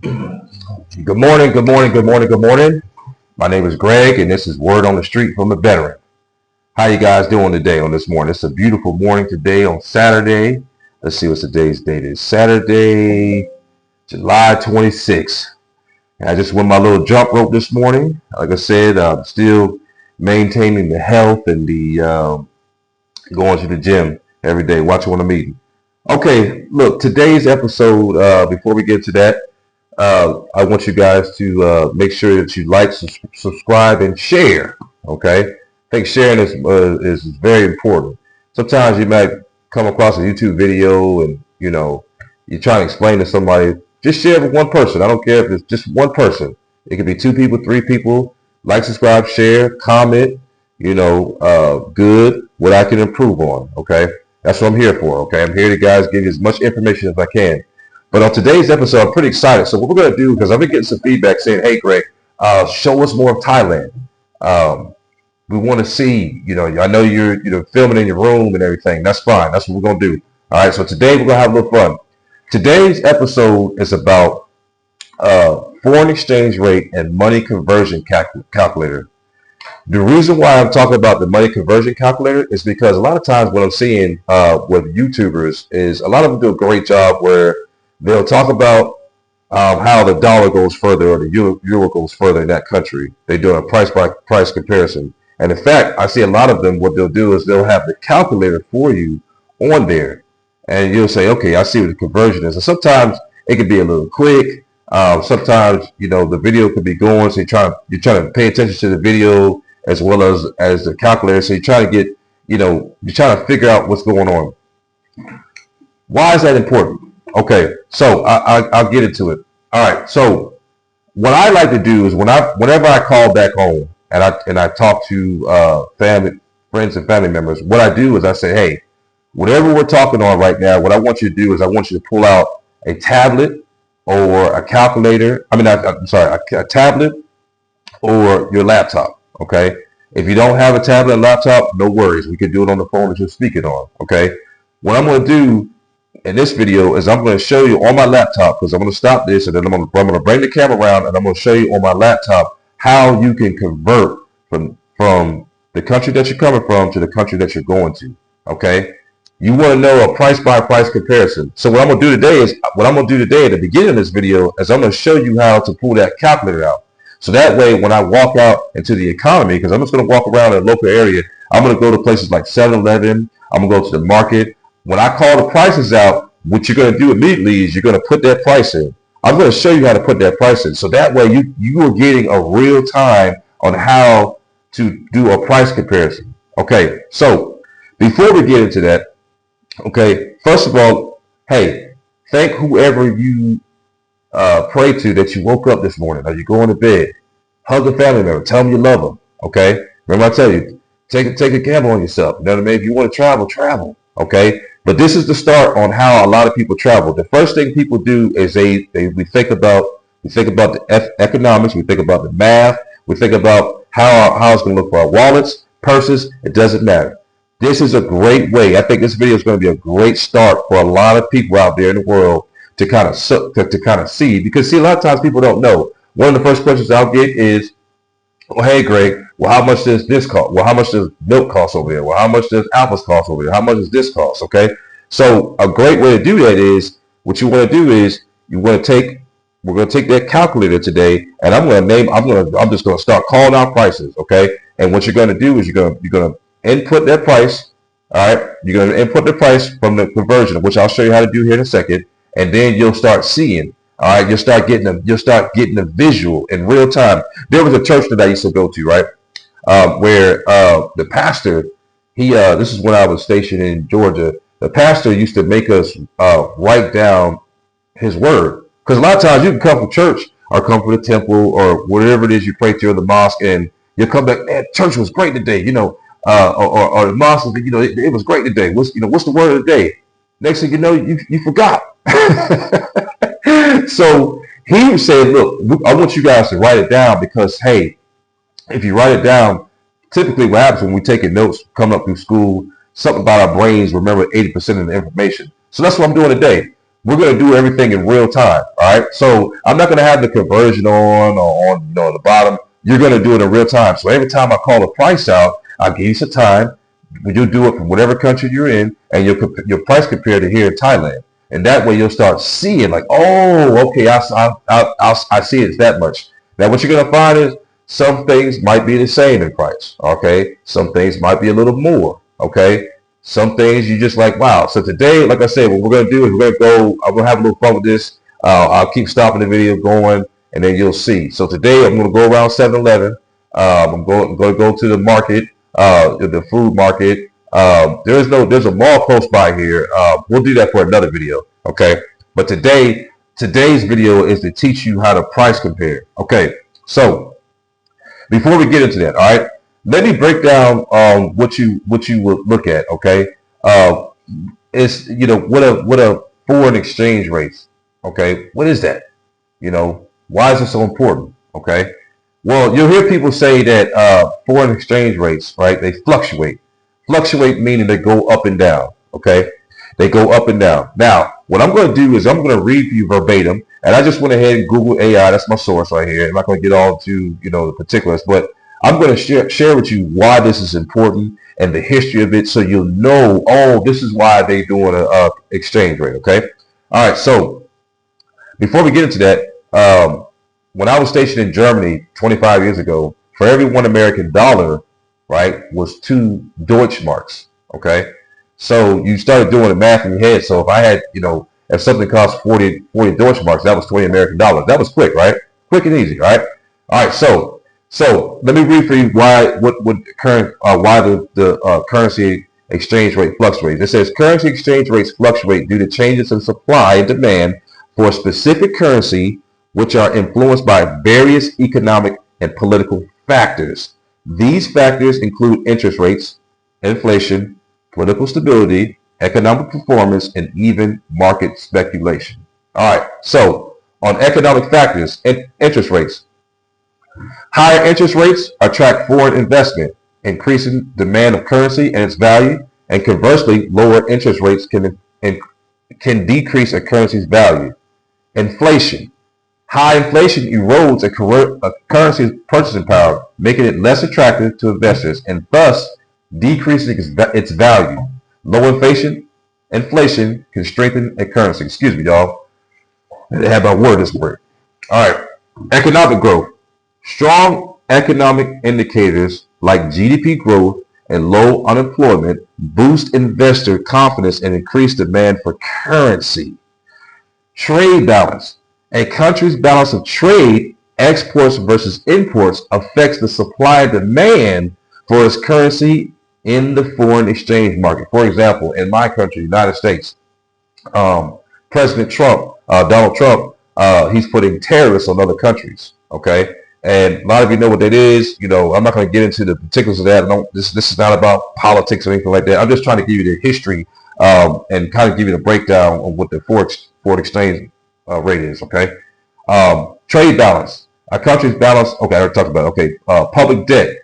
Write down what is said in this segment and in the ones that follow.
Good morning, good morning, good morning, good morning. My name is Greg, and this is Word on the Street from a Veteran. How you guys doing today on this morning? It's a beautiful morning today on Saturday. Let's see what today's date is. Saturday, July 26th. And I just went my little jump rope this morning. Like I said, I'm still maintaining the health and the going to the gym every day, watching what I'm eating. Okay, look, today's episode, before we get to that, I want you guys to make sure that you like, subscribe, and share. Okay, I think sharing is very important. Sometimes you might come across a YouTube video and you're trying to explain to somebody. Just share with one person. I don't care if it's just one person. It could be two people, three people. Like, subscribe, share, comment. Good. What I can improve on. Okay, that's what I'm here for. Okay, I'm here to guys give you as much information as I can. But on today's episode, I'm pretty excited. So what we're going to do, because I've been getting some feedback saying, hey, Greg, show us more of Thailand. Um, we want to see, I know you're filming in your room and everything. That's fine. That's what we're going to do. All right, so today we're going to have a little fun. Today's episode is about foreign exchange rate and money conversion calculator. The reason why I'm talking about the money conversion calculator is because a lot of times what I'm seeing with YouTubers is a lot of them do a great job where they'll talk about how the dollar goes further or the euro goes further in that country. They do a price by price comparison. And in fact, I see a lot of them, what they'll do is they'll have the calculator for you on there. And you'll say, okay, I see what the conversion is. And sometimes it can be a little quick. Sometimes, the video could be going, so you're trying to pay attention to the video as well as the calculator. So you're trying to get, you're trying to figure out what's going on. Why is that important? Okay, so I'll get into it. All right, so what I like to do is whenever I call back home and I talk to friends and family members, what I do is I say, hey, whatever we're talking on right now, what I want you to do is I want you to pull out a tablet or a calculator. I'm sorry, a tablet or your laptop. Okay, if you don't have a tablet and laptop, no worries. We can do it on the phone that you're speaking on. Okay, what I'm going to do in this video is I'm going to show you on my laptop, because I'm going to stop this and then I'm going to bring the camera around and I'm going to show you on my laptop how you can convert from the country that you're coming from to the country that you're going to. Okay, you want to know a price by price comparison. So what I'm going to do today at the beginning of this video is I'm going to show you how to pull that calculator out. So that way, when I walk out into the economy, because I'm just going to walk around in a local area, I'm going to go to places like 7-Eleven. I'm going to go to the market. When I call the prices out, what you're going to do immediately is you're going to put that price in. I'm going to show you how to put that price in. So that way you are getting a real time on how to do a price comparison. Okay, so before we get into that, okay, first of all, hey, thank whoever you pray to that you woke up this morning or you're going to bed. Hug a family member. Tell them you love them. Okay, remember I tell you, take a gamble on yourself. You know what I mean? If you want to travel, travel. Okay. But this is the start on how a lot of people travel. The first thing people do is we think about the economics, we think about the math, we think about how it's going to look for our wallets, purses. It doesn't matter. This is a great way. I think this video is going to be a great start for a lot of people out there in the world to kind of see, because see, a lot of times people don't know. One of the first questions I'll get is, well, hey, Greg, well, how much does this cost? Well, how much does milk cost over there? Well, how much does apples cost over there? How much does this cost? Okay. So a great way to do that is, what you want to do is we're going to take that calculator today, and I'm just going to start calling out prices. Okay. And what you're going to do is you're going to input that price. All right. You're going to input the price from the conversion, which I'll show you how to do here in a second. And then you'll start seeing. All right, you'll start getting a visual in real time. There was a church that I used to go to, right, where the pastor, this is when I was stationed in Georgia. The pastor used to make us write down his word, because a lot of times you can come from church or come from the temple or whatever it is you pray to, or the mosque, and you'll come back, man, church was great today, or the mosque, it was great today. What's the word of the day? Next thing you know, you forgot. So he was saying, look, I want you guys to write it down, because, hey, if you write it down, typically what happens when we taking notes coming up through school, something about our brains remember 80% of the information. So that's what I'm doing today. We're going to do everything in real time. All All right. So I'm not going to have the conversion on the bottom. You're going to do it in real time. So every time I call the price out, I'll give you some time. You'll do it from whatever country you're in, and your price compare to here in Thailand. And that way you'll start seeing like, oh, okay, I see it's that much. Now what you're going to find is some things might be the same in price. Okay. Some things might be a little more. Okay. Some things you just like, wow. So today, like I said, what we're going to do is we're going to go, I'm going to have a little fun with this. I'll keep stopping the video going, and then you'll see. So today I'm going to go around 7-Eleven. I'm going to go to the market, the food market. There's a mall close by here. We'll do that for another video. Okay. But today's video is to teach you how to price compare. Okay. So before we get into that, all right, let me break down what you would look at. Okay. It's what a foreign exchange rate. Okay. What is that? Why is it so important? Okay. Well, you'll hear people say that foreign exchange rates, right? They fluctuate. Fluctuate meaning they go up and down. Okay. They go up and down. Now, what I'm going to do is I'm going to read for you verbatim, and I just went ahead and Google AI. That's my source right here. I'm not going to get all to the particulars, but I'm going to share with you why this is important and the history of it, so you'll know. Oh, this is why they're doing a exchange rate. Okay. All right. So before we get into that, when I was stationed in Germany 25 years ago, for every $1 American dollar, right, was 2 Deutschmarks. Okay. So you started doing the math in your head. So if I had, if something cost 40 Deutschmarks, that was 20 American dollars. That was quick, right? Quick and easy, right? All right. So let me read for you why the currency exchange rate fluctuates. It says currency exchange rates fluctuate due to changes in supply and demand for a specific currency, which are influenced by various economic and political factors. These factors include interest rates, inflation, political stability, economic performance, and even market speculation. All right, so on economic factors, interest rates. Higher interest rates attract foreign investment, increasing demand of currency and its value, and conversely, lower interest rates can decrease a currency's value. Inflation. High inflation erodes a currency's purchasing power, making it less attractive to investors and thus decreasing its value. Low inflation can strengthen a currency. Excuse me, y'all. I have my word this word. All right. Economic growth. Strong economic indicators like GDP growth and low unemployment boost investor confidence and increase demand for currency. Trade balance. A country's balance of trade, exports versus imports, affects the supply and demand for its currency in the foreign exchange market. For example, in my country, United States, President Trump, Donald Trump, he's putting tariffs on other countries. Okay, and a lot of you know what that is. I'm not going to get into the particulars of that. This is not about politics or anything like that. I'm just trying to give you the history and kind of give you the breakdown of what the foreign exchange rate is. Okay, trade balance. A country's balance. Okay, I already talked about it. Okay, public debt.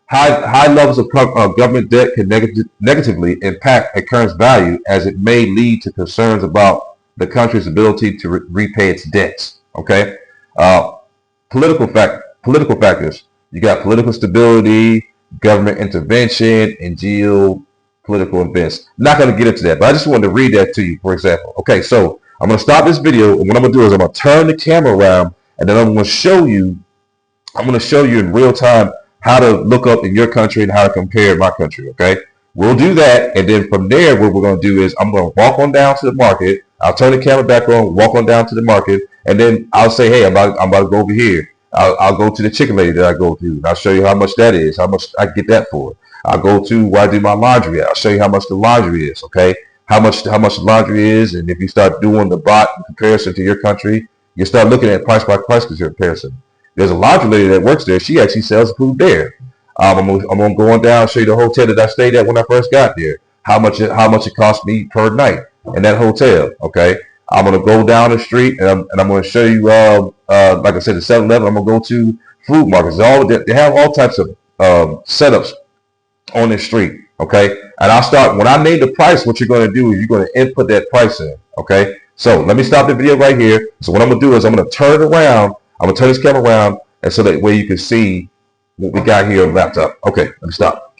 High levels of government debt can negatively impact a currency's value, as it may lead to concerns about the country's ability to repay its debts. Okay, political factors. You got political stability, government intervention, and geopolitical events. I'm not going to get into that, but I just wanted to read that to you, for example. Okay, so I'm going to stop this video, and what I'm going to do is I'm going to turn the camera around, and then I'm going to show you in real time how to look up in your country and how to compare my country. Okay, we'll do that, and then from there, what we're going to do is I'm going to walk on down to the market. I'll turn the camera back on, walk on down to the market, and then I'll say, hey, I'm about to go over here. I'll go to the chicken lady that I go to, and I'll show you how much that is, how much I get that for. I'll go to where I do my laundry at. I'll show you how much the laundry is. Okay, how much laundry is, and if you start doing the bot comparison to your country, you start looking at price by price comparison. There's a laundry lady that works there. She actually sells food there. I'm gonna go on down, show you the hotel that I stayed at when I first got there. How much it cost me per night in that hotel. Okay, I'm gonna go down the street and I'm gonna show you. Like I said, the 7-Eleven. I'm gonna go to food markets. They have all types of setups on the street. Okay, and I'll start when I name the price. What you're gonna do is you're gonna input that price in. Okay, So let me stop the video right here. So what I'm gonna do is I'm gonna turn it around. I'm gonna turn this camera around, and so that way you can see what we got here on the laptop. Okay, let me stop.